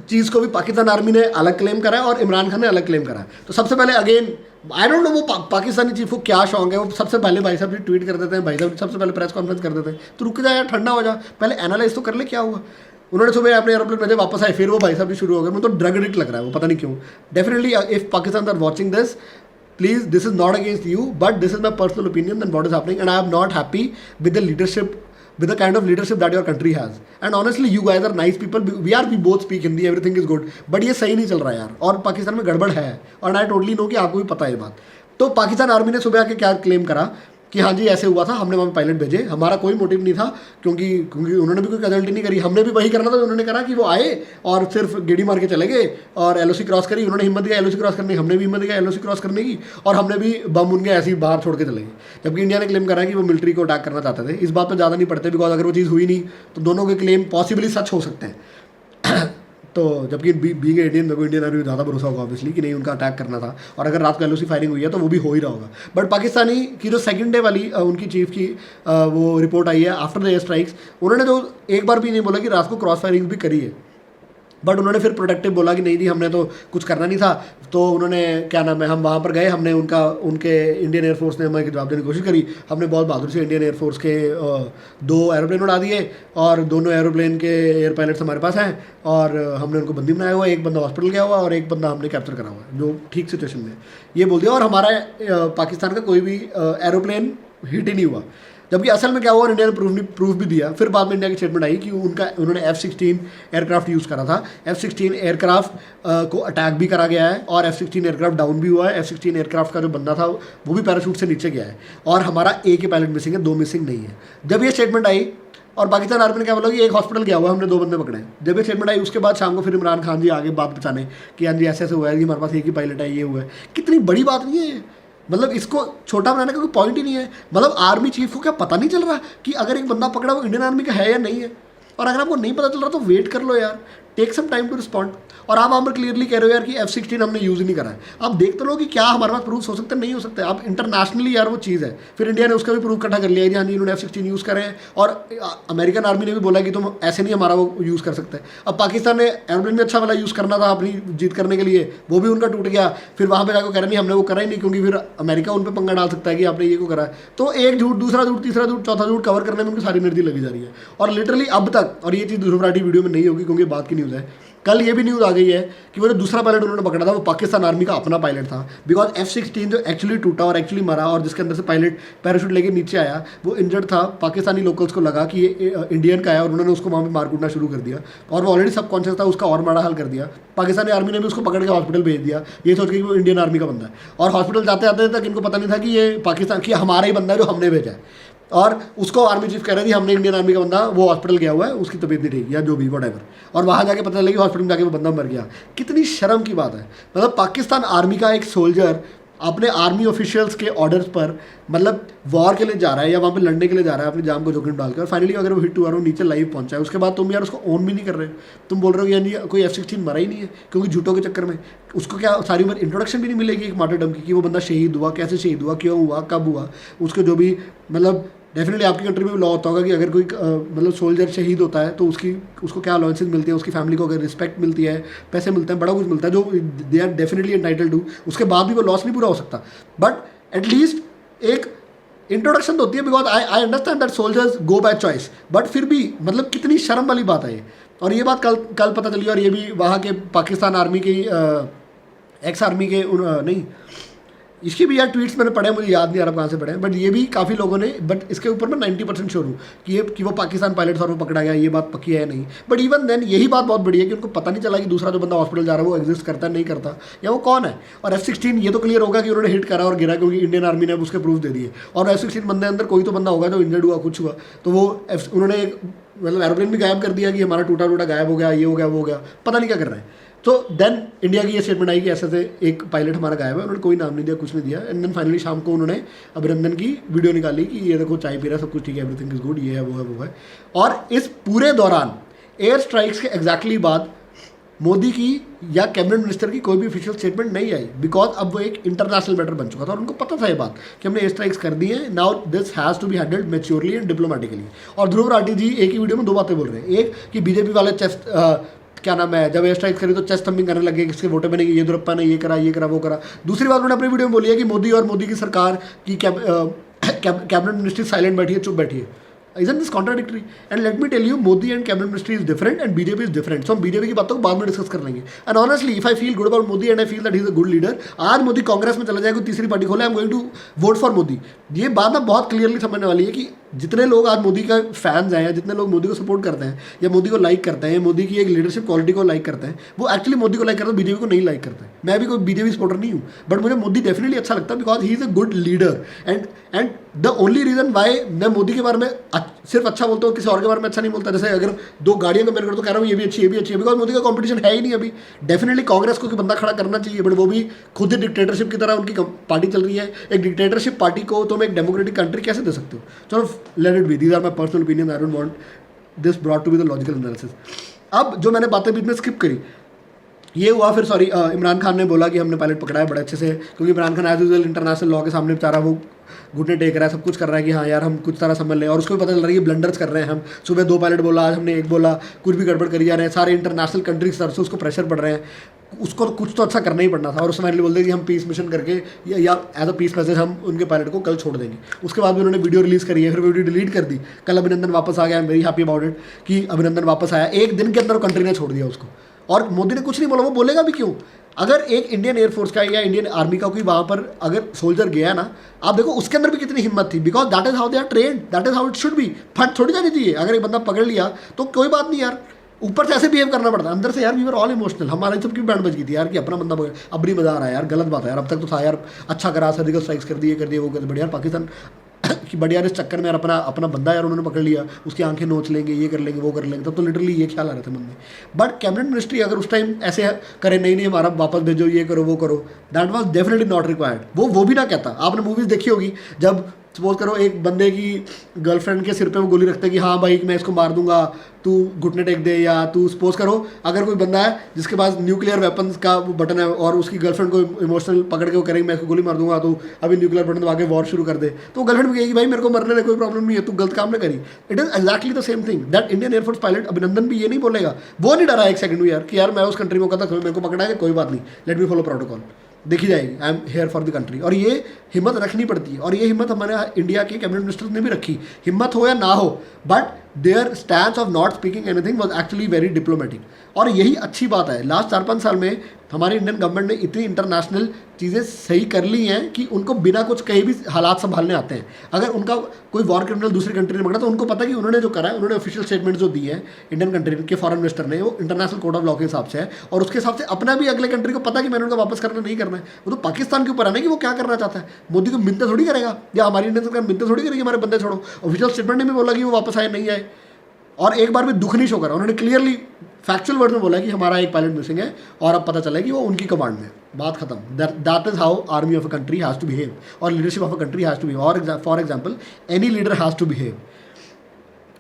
चीज़ को भी पाकिस्तान आर्मी ने अलग क्लेम करा है और इमरान खान ने अलग क्लेम करा है। तो सबसे पहले अगेन आई डोंट नो वो पाकिस्तानी चीफ को क्या शौक है, वो सबसे पहले भाई साहब ट्वीट कर देते हैं, भाई साहब सबसे पहले प्रेस कॉन्फ्रेंस कर देते हैं। तो रुक जा यार, ठंडा हो जा, पहले एनालाइज तो कर ले क्या हुआ। उन्होंने सुबह अपने एरोप्लेन भेजे, वापस आए, फिर वो भाई साहब भी शुरू हो गए। मुझे तो ड्रग एडिक्ट लग रहा है वो, पता नहीं क्यों। Definitely if Pakistan are watching this, please, this is not against you, but this is my personal opinion and what is happening, and I am not happy with the leadership, with the kind of leadership that your country has. And honestly, you guys are nice people. We both speak Hindi, everything is good. But ये सही नहीं चल रहा है यार, और पाकिस्तान में गड़बड़ है, और I totally know कि आपको भी पता है ये बात। तो पाकिस्तान आर्मी ने सुबह आके क्या क्लेम करा कि हाँ जी ऐसे हुआ था, हमने वहाँ पायलट भेजे, हमारा कोई मोटिव नहीं था, क्योंकि उन्होंने भी कोई कैजुअल्टी नहीं करी, हमने भी वही करना था। उन्होंने करा कि वो आए और सिर्फ गेड़ी मार के चले गए और LOC क्रॉस करी, उन्होंने हिम्मत दिया LOC क्रॉस करने की, हमने भी हिम्मत दिया LOC क्रॉस करने की, और हमने भी बम उनके ऐसे ही बाहर छोड़ के चले गए। जबकि इंडिया ने क्लेम करा कि वो मिलिट्री को अटैक करना चाहते थे। इस बात पर ज़्यादा नहीं पड़ते, बिकॉज अगर वो चीज़ हुई नहीं तो दोनों के क्लेम पॉसिबली सच हो सकते हैं। तो जबकि बीइंग इंडियन, मेरे को इंडियन आर्मी ज़्यादा भरोसा होगा ऑब्वियसली कि नहीं, उनका अटैक करना था, और अगर रात को LOC फायरिंग हुई है तो वो भी हो ही रहा होगा। बट पाकिस्तानी की जो सेकंड डे वाली उनकी चीफ की वो रिपोर्ट आई है आफ्टर द एयर स्ट्राइक्स, उन्होंने तो एक बार भी नहीं बोला कि रात को क्रॉस फायरिंग भी करी है। बट उन्होंने फिर प्रोटेक्टिव बोला कि नहीं जी हमने तो कुछ करना नहीं था। तो उन्होंने क्या नाम है, हम वहाँ पर गए, हमने उनके इंडियन एयरफोर्स ने हमें जवाब देने की कोशिश करी, हमने बहुत बहादुर से इंडियन एयरफोर्स के 2 एरोप्लेन उड़ा दिए, और दोनों एरोप्लेन के एयर पायलट्स हमारे पास हैं, और हमने उनको बंदी बनाया हुआ है। एक बंदा हॉस्पिटल गया हुआ और एक बंदा हमने कैप्चर करा हुआ है, जो ठीक सिचुएशन में, ये बोल दिया। और हमारा पाकिस्तान का कोई भी एरोप्लेन हिट ही नहीं हुआ। जबकि असल में क्या हुआ, इंडिया ने प्रूफ भी दिया। फिर बाद में इंडिया की स्टेटमेंट आई कि उन्होंने F-16 एयरक्राफ्ट यूज़ करा था। F-16 एयरक्राफ्ट को अटैक भी करा गया है, और F-16 एयरक्राफ्ट डाउन भी हुआ है। F-16 एयरक्राफ्ट का जो बंदा था वो भी पैराशूट से नीचे गया है, और हमारा एक ही पायलट मिसिंग है, 2 मिसिंग नहीं है। जब ये स्टेटमेंट आई, और पाकिस्तान आर्मी ने क्या बोला कि एक हॉस्पिटल गया हुआ, हमने 2 बंदे पकड़े हैं। जब ये स्टेटमेंट आई उसके बाद शाम को फिर इमरान खान जी आगे बात बचाने कि हाँ जी ऐसे ऐसे हुआ है कि हमारे पास एक ही पायलट है, ये हुआ है। कितनी बड़ी बात नहीं है, मतलब इसको छोटा बनाने का कोई पॉइंट ही नहीं है। मतलब आर्मी चीफ को क्या पता नहीं चल रहा कि अगर एक बंदा पकड़ा वो इंडियन आर्मी का है या नहीं है? और अगर आपको नहीं पता चल रहा तो वेट कर लो यार, take some time to respond. और आप वहाँ पर क्लियरली कह रहे हो यार कि F-16 हमने यूज़ ही नहीं करा है। आप देख तो लो कि क्या हमारे पास प्रूफ हो सकते हैं, नहीं हो सकते। आप इंटरनेशनली यार वो चीज़ है। फिर इंडिया ने उसका भी प्रूफ इकट्ठा कर लिया है कि हाँ जी इन्होंने F-16 यूज़ करे हैं, और अमेरिकन आर्मी ने भी बोला कि तुम ऐसे नहीं हमारा वो यूज़ कर सकते। अब पाकिस्तान ने एयरप्लेन में अच्छा वाला यूज़ करना था अपनी जीत करने के लिए, वो भी उनका टूट गया। फिर वहाँ पर जाकर कह रहे नहीं हमने वो करा ही नहीं, क्योंकि फिर अमेरिका उन पर पंगा डाल सकता है कि आपने ये को करा है। तो एक झूठ, दूसरा झूठ, तीसरा झूठ, चौथा झूठ कवर करने में उनकी सारी एनर्जी लगी जा रही है। और लिटरली अब तक, और ये चीज़ ध्रुव राठी वीडियो में नहीं होगी क्योंकि बात की न्यूज़ है, कल ये भी न्यूज़ आ गई है कि वो जो दूसरा पायलट उन्होंने पकड़ा था वो पाकिस्तान आर्मी का अपना पायलट था। बिकॉज F-16 जो एक्चुअली टूटा और एक्चुअली मरा और जिसके अंदर से पायलट पैराशूट लेके नीचे आया, वो इंजर्ड था। पाकिस्तानी लोकल्स को लगा कि ये इंडियन का है, और उन्होंने उसको वहाँ पे मार कूटना शुरू कर दिया, और वो ऑलरेडी सबकॉन्शियस था, उसका और माड़ा हाल कर दिया। पाकिस्तानी आर्मी ने भी उसको पकड़ के हॉस्पिटल भेज दिया, ये सोच के कि वो इंडियन आर्मी का बंदा है। और हॉस्पिटल जाते आते तक इनको पता नहीं था कि ये पाकिस्तान की हमारा ही बंदा है जो हमने भेजा है। और उसको आर्मी चीफ कह रहे थे हमने इंडियन आर्मी का बंदा, वो हॉस्पिटल गया हुआ है, उसकी तबीयत नहीं ठीक या जो भी वॉटेवर, और वहाँ जाके पता चला कि हॉस्पिटल में जाके वो बंदा मर गया। कितनी शर्म की बात है। मतलब पाकिस्तान आर्मी का एक सोल्जर अपने आर्मी ऑफिशियल्स के ऑर्डर्स पर मतलब वॉर के लिए जा रहा है या वहाँ पे लड़ने के लिए जा रहा है अपनी जान को जोखिम डालकर, और फाइनली अगर वो हिट हुआ और नीचे लाइव पहुंचा है, उसके बाद तुम यार उसको ओन भी नहीं कर रहे हो। तुम बोल रहे हो यानी कोई F-16 मरा ही नहीं है, क्योंकि झूठों के चक्कर में उसको क्या सारी उम्र इंट्रोडक्शन भी नहीं मिलेगी एक मार्टरडम की, कि वो बंदा शहीद हुआ, कैसे शहीद हुआ, क्यों हुआ, कब हुआ, उसके जो भी मतलब डेफिनेटली आपकी कंट्री में भी लॉ होता होगा कि अगर कोई मतलब सोल्जर शहीद होता है तो उसको क्या अलाउंसेस मिलती है, उसकी फैमिली को अगर रिस्पेक्ट मिलती है, पैसे मिलते हैं, बड़ा कुछ मिलता है जो they are definitely entitled to. उसके बाद भी वो लॉस नहीं पूरा हो सकता, बट एटलीस्ट एक इंट्रोडक्शन तो होती है, because I understand that soldiers go by choice, but फिर भी मतलब कितनी शर्म वाली बात है ये। और ये बात कल पता चली, और ये भी वहाँ के पाकिस्तान आर्मी के एक्स आर्मी के नहीं, इसके भी यार ट्वीट्स मैंने पढ़े, मुझे याद नहीं आ रहा कहाँ से पढ़े, बट ये भी काफ़ी लोगों ने, बट इसके ऊपर मैं 90% श्योर हूँ कि वो पाकिस्तान पायलट और वो पकड़ा गया, ये बात पक्की है नहीं। बट इवन देन यही बात बहुत बड़ी है कि उनको पता नहीं चला कि दूसरा जो बंदा हॉस्पिटल जा रहा है वो एग्जिस्ट करता है नहीं करता, या वो कौन है। और F-16 ये तो क्लियर होगा कि उन्होंने हिट करा और गिरा, क्योंकि इंडियन आर्मी ने उसके प्रूफ दे दिए। और F-16 बंदे अंदर कोई तो बंदा होगा जो इंजर्ड हुआ, कुछ हुआ, तो वो उन्होंने मतलब एरोप्लेन भी गायब कर दिया कि हमारा टूटा गायब हो गया, ये हो गया, वो हो गया, पता नहीं क्या कर रहे हैं। तो देन इंडिया की ये स्टेटमेंट आई कि ऐसे से एक पायलट हमारा गायब है, उन्होंने कोई नाम नहीं दिया, कुछ नहीं दिया। एंड देन फाइनली शाम को उन्होंने अभिनंदन की वीडियो निकाली कि ये देखो चाय पी रहा है, सब कुछ ठीक है, एवरीथिंग इज गुड, ये है वो है वो है। और इस पूरे दौरान एयर स्ट्राइक्स के एग्जैक्टली बाद मोदी की या कैबिनेट मिनिस्टर की कोई भी ऑफिशियल स्टेटमेंट नहीं आई, बिकॉज अब वो एक इंटरनेशनल मैटर बन चुका था और उनको पता था ये बात कि हमने एयर स्ट्राइक्स कर दी है, now this has to be handled maturely and diplomatically. और ध्रुव राठी जी एक ही वीडियो में दो बातें बोल रहे हैं, एक कि बीजेपी वाले चेस्ट क्या नाम है, जब एयर स्ट्राइक करी तो चेस्ट थम्बिंग करने लगे, किसके वोटे बनेंगे, येदियुरप्पा ने ये करा वो करा। दूसरी बात उन्होंने अपनी वीडियो में बोली है कि मोदी और मोदी की सरकार की कैबिनेट मिनिस्ट्री साइलेंट बैठी है, चुप बैठी है। Isn't this contradictory? And let me tell you, Modi and cabinet ministry is different and BJP is different. So हम BJP की बातों को बाद में डिस्कस कर लेंगे. And honestly, if I feel good about Modi and I feel that he is a good leader, आज मोदी कांग्रेस में चला जाए, कोई तीसरी पार्टी खोले, I'm going to vote for Modi. ये बात ना बहुत क्लियरली समझने वाली है कि जितने लोग आज मोदी का फैंस हैं या जितने लोग मोदी को सपोर्ट करते हैं या मोदी को लाइक करते हैं, मोदी की एक लीडरशिप क्वालिटी को लाइक करते हैं, वो एक्चुअली मोदी को लाइक करते हैं, बीजेपी को नहीं लाइक करते हैं। मैं भी कोई बीजेपी सपोर्टर नहीं हूँ, बट मुझे मोदी डेफिनेटली अच्छा लगता है because he is a good leader. And the only reason why मैं मोदी के बारे में सिर्फ अच्छा बोलता हूँ, किसी और के बारे में अच्छा नहीं बोलता। जैसे अगर दो गाड़ियाँ कंपेयर करो तो कह रहा हूँ ये भी अच्छी है बिकॉज मोदी का कॉम्पिटिशन है ही नहीं अभी। डेफिनेटली कांग्रेस को बंदा खड़ा करना चाहिए, बट वो भी खुद ही डिक्टेटरशिप की तरह उनकी पार्टी चल रही है। एक डिक्टेटरशिप पार्टी को तुम एक डेमोक्रेटिक कंट्री कैसे दे सकते हो? चलो let it be, these are my personal opinion, I don't want this brought to be the logical analysis. अब जो मैंने बातें बीच में स्किप करी, ये हुआ फिर सॉरी इमरान खान ने बोला कि हमने पायलट पकड़ा है बड़े अच्छे से, क्योंकि Imran Khan as usual international law के सामने बेचारा वो घुटने टेक रहा है, सब कुछ कर रहा है कि हाँ यार हम कुछ तरह समझ लें, और उसको भी पता चल रहा है कि ब्लंडर्स कर रहे हैं हम। सुबह 2 पायलट बोला, आज हमने 1 बोला, कुछ भी गड़बड़ करी जा रहे हैं, सारे इंटरनेशनल कंट्रीज की तरफ से उसको प्रेशर पड़ रहे हैं, उसको तो कुछ तो अच्छा करना ही पड़ना था। और उसमें बोल दिया कि हम पीस मिशन करके या एज अ पीस मैसेज हम उनके पायलट को कल छोड़ देंगे। उसके बाद भी उन्होंने वीडियो रिलीज़ करी है, फिर वीडियो डिलीट कर दी। कल अभिनंदन वापस आ गया, I am very happy about it कि अभिनंदन वापस आया, 1 दिन के अंदर कंट्री ने छोड़ दिया उसको। और मोदी ने कुछ नहीं बोला, वो बोलेगा भी क्यों? अगर एक इंडियन एयरफोर्स का या इंडियन आर्मी का कोई वहाँ पर अगर सोल्जर गया ना, आप देखो उसके अंदर भी कितनी हिम्मत थी, because that is how they are trained, that is how it should be. फट थोड़ी जानी चाहिए, अगर एक बंदा पकड़ लिया तो कोई बात नहीं यार, ऊपर से ऐसे बिहेव करना पड़ता है, अंदर से यार वी वर ऑल इमोशनल। हमारे सबकी बैंड बज गई थी यार कि अपना बंदा पकड़, अब भी मजा आ रहा है यार, गलत बात है यार। अब तक तो था यार, अच्छा करा, सर्जिकल स्ट्राइक्स कर दिए वो कर दिए, बढ़िया पाकिस्तान कि बढ़िया इस चक्कर में यार अपना बंदा यार उन्होंने पकड़ लिया, उसकी आंखें नोच लेंगे, ये कर लेंगे वो कर लेंगे, तब तो लिटरली ये ख्याल आ रहे थे मन में। बट कैबिनेट मिनिस्ट्री अगर उस टाइम ऐसे करे, नहीं हमारा वापस भेजो, ये करो वो करो, that was definitely not required. वो भी ना कहता। आपने मूवीज़ देखी होगी, जब सपोज करो एक बंदे की गर्लफ्रेंड के सिर पे वो गोली रखते हैं कि हाँ भाई मैं इसको मार दूंगा, तू घुटने टेक दे, या तू सपोज करो अगर कोई बंदा है जिसके पास न्यूक्लियर वेपन्स का बटन है और उसकी गर्लफ्रेंड को इमोशनल पकड़ के वो करेंगे मैं इसको गोली मार दूंगा, तो अभी न्यूक्लियर बटन दबा के वॉर शुरू कर दे, तो गर्लफ्रेंड भी कहेगी भाई मेरे को मरने में कोई प्रॉब्लम नहीं है, तू गलत काम ना करी। It is exactly the same thing that Indian air force pilot अभिनंदन भी ये नहीं बोलेगा, वो नहीं डरा एक सेकंड में यार कि यार मैं उस कंट्री में होगा था, मेरे को पकड़ा है, कोई बात नहीं, लेट मी फॉलो प्रोटोकॉल, देखी जाएगी, I am here for the country. और ये हिम्मत रखनी पड़ती है, और ये हिम्मत हमारे इंडिया के कैबिनेट मिनिस्टर्स ने भी रखी। हिम्मत हो या ना हो, but their stand of not speaking anything was actually very diplomatic. और यही अच्छी बात है, लास्ट 4-5 साल में हमारी इंडियन गवर्नमेंट ने इतनी इंटरनेशनल चीज़ें सही कर ली हैं कि उनको बिना कुछ कहीं भी हालात संभालने आते हैं। अगर उनका कोई वॉर क्रिमिनल दूसरी कंट्री ने पकड़ा तो उनको पता कि उन्होंने जो करा है, उन्होंने ऑफिशियल स्टेटमेंट जो दी है इंडियन कंट्री के फॉरेन मिनिस्टर ने, वो इंटरनेशनल कोड ऑफ लॉ के हिसाब से है, और उसके हिसाब से अपना भी अगले कंट्री को पता कि मैंने उनका वापस करना नहीं करना है। वो तो पाकिस्तान के ऊपर है ना कि वो क्या करना चाहता है। मोदी को मिन्नत थोड़ी करेगा, या हमारी इंडियन सरकार मिन्नत थोड़ी करेगी हमारे बंदे छोड़ो। ऑफिशियल स्टेटमेंट ने भी बोला कि वो वापस आए नहीं आए, और एक बार भी दुख नहीं शो करा। उन्होंने क्लियरली फैक्चुअल वर्ड में बोला कि हमारा एक पायलट मिसिंग है और अब पता चला कि वो उनकी कमांड में है, बात खत्म। That is how army of a country has to behave और leadership of a country has to behave, और for example any leader has to behave.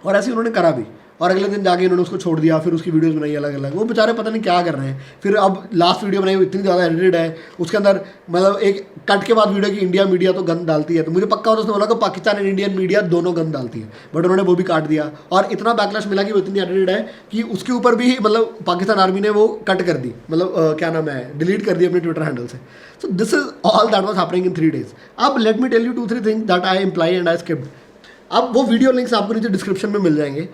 और ऐसे उन्होंने करा भी, और अगले दिन जाके उन्होंने उसको छोड़ दिया, फिर उसकी वीडियोस बनाई अलग अलग। वो बेचारे पता नहीं क्या कर रहे हैं। फिर अब लास्ट वीडियो बनाई वो इतनी ज़्यादा एडिटेड है, उसके अंदर मतलब एक कट के बाद वीडियो की इंडिया मीडिया तो गंद डालती है, तो मुझे पक्का होता उसने बोला कि पाकिस्तान एंड इंडियन मीडिया दोनों गंद डालती है, बट उन्होंने वो भी काट दिया। और इतना बैकलैश मिला कि वो इतनी एडिटेड है कि उसके ऊपर भी मतलब पाकिस्तान आर्मी ने वो कट कर दी, मतलब क्या नाम है, डिलीट कर दी अपने ट्विटर हैंडल से। So this is all that was happening in 3 days। अब let me tell you 2-3 things that I imply and I skipped. अब वो वीडियो लिंक्स आपको नीचे डिस्क्रिप्शन में मिल जाएंगे।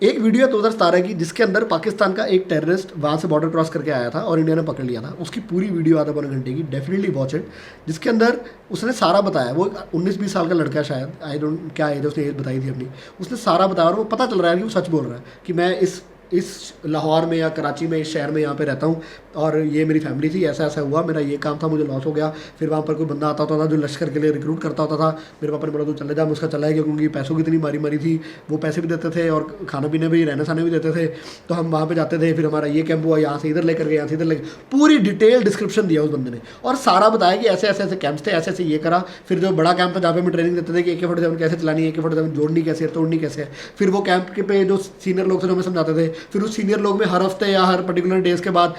एक वीडियो है 2017 की जिसके अंदर पाकिस्तान का एक टेररिस्ट वहाँ से बॉर्डर क्रॉस करके आया था और इंडिया ने पकड़ लिया था। उसकी पूरी वीडियो आधा पौने घंटे की, डेफिनेटली वॉच इट, जिसके अंदर उसने सारा बताया। वो 19-20 साल का लड़का है शायद, आई डोंट क्या एज है, उसने एज बताई थी अपनी। उसने सारा बताया और वो पता चल रहा है कि वो सच बोल रहा है कि मैं इस लाहौर में या कराची में, इस शहर में यहाँ पे रहता हूँ और ये मेरी फैमिली थी, ऐसा ऐसा हुआ, मेरा ये काम था, मुझे लॉस हो गया। फिर वहाँ पर कोई बंदा आता होता था जो लश्कर के लिए रिक्रूट करता होता था। मेरे पापा ने बोला तो चले जा, उसका चला गया क्योंकि पैसों की इतनी मारी मारी थी। वो पैसे भी देते थे और खाना पीने भी, रहने सहने भी देते थे। तो हम वहाँ पर जाते थे, फिर हमारा ये कैंप हुआ, यहाँ से इधर लेकर गए, यहाँ से इधर लेकर, पूरी डिटेल डिस्क्रिप्शन दिया उस बंदे ने और सारा बताया कि ऐसे ऐसे ऐसे कैंप्स थे, ऐसे ऐसे ये करा। फिर जो बड़ा कैंप था जहाँ पे हमें ट्रेनिंग देते थे कि AK-47 कैसे चलानी है, AK-47 जोड़नी कैसे है, तोड़नी कैसे है। फिर वो कैंप के पे जो सीनियर लोग थे जो हमें समझाते थे, फिर उस सीनियर लोग में हर हफ्ते या हर पर्टिकुलर डेज के बाद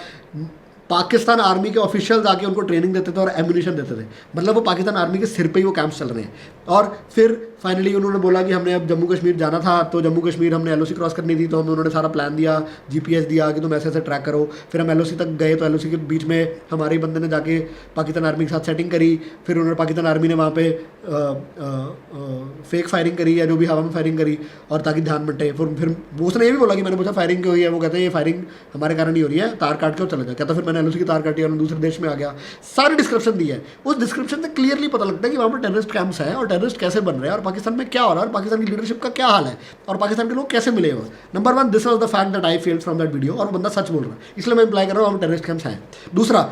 पाकिस्तान आर्मी के ऑफिशियल्स आके उनको ट्रेनिंग देते थे और एम्यूनिशन देते थे। मतलब वो पाकिस्तान आर्मी के सिर पे ही वो कैंप्स चल रहे हैं। और फिर फाइनली उन्होंने बोला कि हमने अब जम्मू कश्मीर जाना था, तो जम्मू कश्मीर हमने LOC क्रॉस करनी थी, तो हमें उन्होंने सारा प्लान दिया, GPS दिया कि तुम ऐसे ऐसे ट्रैक करो। फिर हम LOC तक गए, तो LOC के बीच में हमारे ही बंदे ने जाके पाकिस्तान आर्मी के साथ सेटिंग करी। फिर उन्होंने पाकिस्तान आर्मी ने वहाँ पे फेक फायरिंग करी या जो भी हवा में फायरिंग करी और ताकि ध्यान बटे। फिर वो उसने ये भी बोला कि मैंने पूछा फायरिंग क्यों हुई है, वो कहते हैं ये फायरिंग हमारे कारण ही हो रही है, तार काट के चला जाए। कहता फिर मैंने LOC की तार काटी और दूसरे देश में आ गया। सारी डिस्क्रिप्शन दी है। उस डिस्क्रिप्शन से क्लियरली पता लगता है कि वहाँ पर टेररिस्ट कैंप्स है और टेररिस्ट कैसे बन रहे हैं और पाकिस्तान में क्या हो रहा है और पाकिस्तान की लीडरशिप का क्या हाल है और पाकिस्तान के लोग कैसे मिले हुए। Number 1, this was the fact that I feel from that video, और बंदा सच बोल रहा है, इसलिए मैं इंप्लाई कर रहा हूँ हम टेररिस्ट कैंप्स हैं। दूसरा,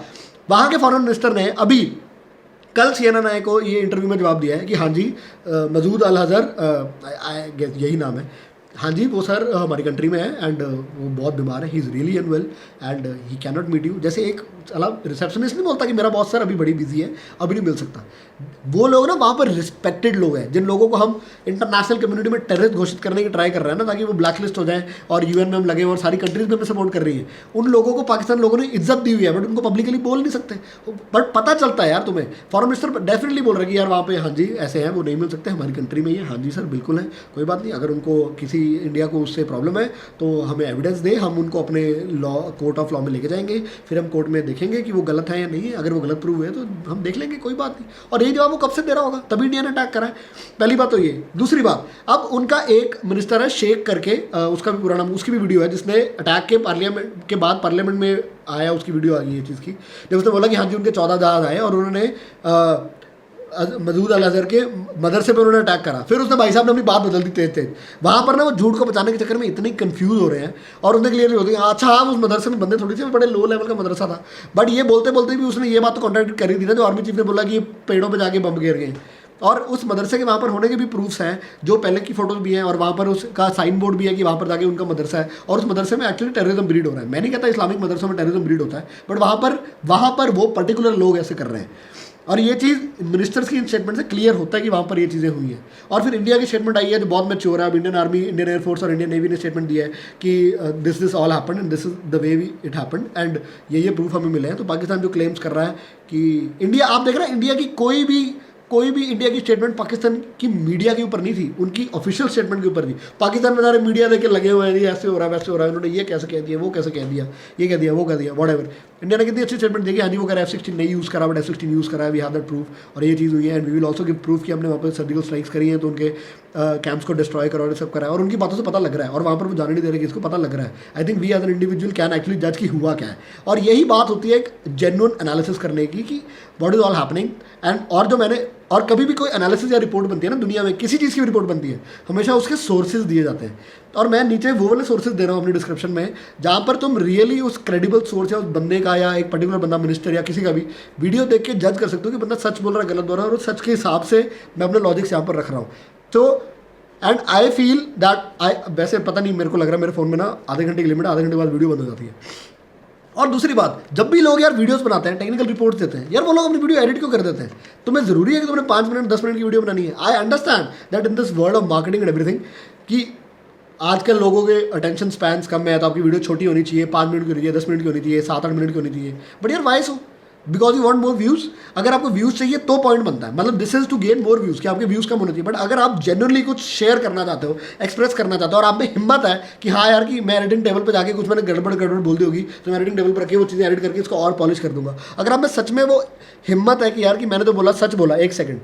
वहाँ के फॉरेन मिनिस्टर ने अभी कल CNN को ये इंटरव्यू में जवाब दिया है कि हाँ जी मसूद अल अजहर, यही नाम है, हाँ जी वो सर हमारी कंट्री में है एंड वो बहुत बीमार है, he is really unwell and he can not meet you. जैसे एक रिसेप्शनिस्ट नहीं बोलता कि मेरा बॉस सर अभी बड़ी बिजी है, अभी नहीं मिल सकता। वो लोग ना वहाँ पर रिस्पेक्टेड लोग हैं, जिन लोगों को हम इंटरनेशनल कम्युनिटी में टेररिस्ट घोषित करने की ट्राई कर रहे हैं ना, ताकि वो ब्लैक लिस्ट हो जाए और UN में हम लगे और सारी कंट्रीज में हमें सपोर्ट कर रही है। उन लोगों को पाकिस्तान लोगों ने इज्जत दी हुई है, बट उनको पब्लिकली बोल नहीं सकते। बट पता चलता है यार तुम्हें, फॉरेन मिनिस्टर डेफिनेटली बोल रहे हैं कि यार वहाँ पे हाँ जी ऐसे हैं, वो नहीं मिल सकते, हमारी कंट्री में ही है। हाँ जी सर बिल्कुल है, कोई बात नहीं, अगर उनको किसी इंडिया को उससे प्रॉब्लम है तो हमें एविडेंस दे, हम उनको अपने लॉ कोर्ट ऑफ लॉ में लेके जाएंगे, फिर हम कोर्ट में देखेंगे कि वो गलत है या नहीं है। अगर वो गलत प्रूव है तो हम देख लेंगे, कोई बात नहीं। और यही जवाब वो कब से दे रहा होगा, तभी इंडिया ने अटैक करा है। पहली बात तो ये। दूसरी बात, अब उनका एक मिनिस्टर है शेख करके, उसका भी पूरा नाम, उसकी भी वीडियो है जिसने अटैक के पार्लियामेंट के बाद पार्लियामेंट में आया, उसकी वीडियो आ गई ये चीज़ की, जब उसने बोला कि हाँ जी उनके 14 जहाज आए और उन्होंने मसूद अल अजहर के मदरसे पर उन्होंने अटैक करा। फिर उसने भाई साहब ने अपनी बात बदल दी तेज। वहाँ पर ना वो झूठ को बचाने के चक्कर में इतने कंफ्यूज हो रहे हैं और उन्हें क्लियरली होती है अच्छा हाँ उस मदरसे में बंदे थोड़ी थे, बड़े लो लेवल का मदरसा था। बट ये बोलते बोलते भी उसने ये बात तो कॉन्ट्रैक्ट करी थी ना, जो आर्मी चीफ ने बोला कि ये पेड़ों पर जाके बम गिर गए। और उस मदरसे के वहाँ पर होने के भी प्रूफ्स हैं, जो पहले की फोटोज भी हैं, और वहाँ पर उसका साइन बोर्ड भी है कि वहाँ पर जाके उनका मदरसा है और उस मदरसे में एक्चुअली टेररिज्म ब्रीड हो रहा है। मैं नहीं कहता इस्लामिक मदरसों में टेररिज्म ब्रीड होता है, बट वहाँ पर वो पर्टिकुलर लोग ऐसे कर रहे हैं। और ये चीज़ मिनिस्टर्स की स्टेटमेंट से क्लियर होता है कि वहाँ पर ये चीज़ें हुई हैं। और फिर इंडिया की स्टेटमेंट आई है जो बहुत मैच्योर है। अब इंडियन आर्मी, इंडियन एयरफोर्स और इंडियन नेवी ने स्टेटमेंट दिया है कि this all happened and this is the way it happened and ये प्रूफ हमें मिले हैं। तो पाकिस्तान जो क्लेम्स कर रहा है कि इंडिया, आप देख रहे हैं इंडिया की कोई भी इंडिया की स्टेटमेंट पाकिस्तान की मीडिया के ऊपर नहीं थी, उनकी ऑफिशियल स्टेटमेंट के ऊपर थी। पाकिस्तान में सारे मीडिया देके लगे हुए हैं, ऐसे हो रहा है वैसे हो रहा है, उन्होंने ये कैसे कह दिया, वो कैसे कह दिया, ये कह दिया, वो कह दिया, व्हाटएवर। इंडिया ने कितनी अच्छी स्टेटमेंट दी कि हाँ जी वो कह रहा है F-16 नहीं यूज़ करा, बट F-16 यूज़ करा है, वी हैव दैट प्रूफ, और ये चीज़ हुई है। And we will also give proof कि हमने वहाँ पर सर्जिकल स्ट्राइक्स करी हैं, तो उनके कैंप्स को डिस्ट्रॉय करा और सब करा है, और उनकी बातों से पता लग रहा है, और वहाँ पर वो जाने नहीं दे रहे कि इसको पता लग रहा है। I think we as an individual can actually जज कि हुआ क्या है। और यही बात होती है एक जेन्युइन एनालिसिस करने की कि what is all happening. And और कभी भी कोई एनालिसिस या रिपोर्ट बनती है ना दुनिया में, किसी चीज़ की भी रिपोर्ट बनती है, हमेशा उसके सोर्सेज दिए जाते हैं। और मैं नीचे वो वाले सोर्सेज दे रहा हूँ अपनी डिस्क्रिप्शन में, जहाँ पर तुम रियली उस क्रेडिबल सोर्स या उस बंदे का या एक पर्टिकुलर बंदा मिनिस्टर या किसी का भी वीडियो देख के जज कर सकते हो कि बंदा सच बोल रहा है, गलत बोल रहा है, और सच के हिसाब से मैं अपने लॉजिक्स यहाँ पर रख रहा हूँ। तो एंड आई फील दैट वैसे पता नहीं, मेरे को लग रहा है मेरे फ़ोन में ना आधे घंटे की लिमिट, आधे घंटे के बाद वीडियो बंद हो जाती है। और दूसरी बात, जब भी लोग यार वीडियोस बनाते हैं, टेक्निकल रिपोर्ट्स देते हैं, यार वो लोग अपनी वीडियो एडिट क्यों कर देते हैं? तुम्हें ज़रूरी है कि तुमने 5 मिनट 10 मिनट की वीडियो बनानी है? I understand that in this world of marketing and everything कि आजकल लोगों के अटेंशन स्पैन्स कम है, तो आपकी वीडियो छोटी होनी चाहिए, 5 मिनट की होनी चाहिए, 10 मिनट की होनी चाहिए, 7-8 मिनट की होनी चाहिए। बट यार why so? Because you want more views. अगर आपको व्यूज़ चाहिए तो पॉइंट बनता है, मतलब this is to gain more views, कि आपके व्यूज़ कम होने चाहिए। बट अगर आप जेन्युइनली कुछ शेयर करना चाहते हो, एक्सप्रेस करना चाहते हो, और आप में हिम्मत है कि हाँ यार कि मैं एडिटिंग टेबल पर जाके कुछ मैंने गड़बड़ गड़बड़ बोल दी होगी, तो मैं एडिटिंग टेबल पर रखी वो चीज़ें एडिट करके इसको और पॉलिश कर दूंगा। अगर आप में सच में वो हिम्मत है कि यार कि मैंने तो बोला, सच बोला, 1 सेकंड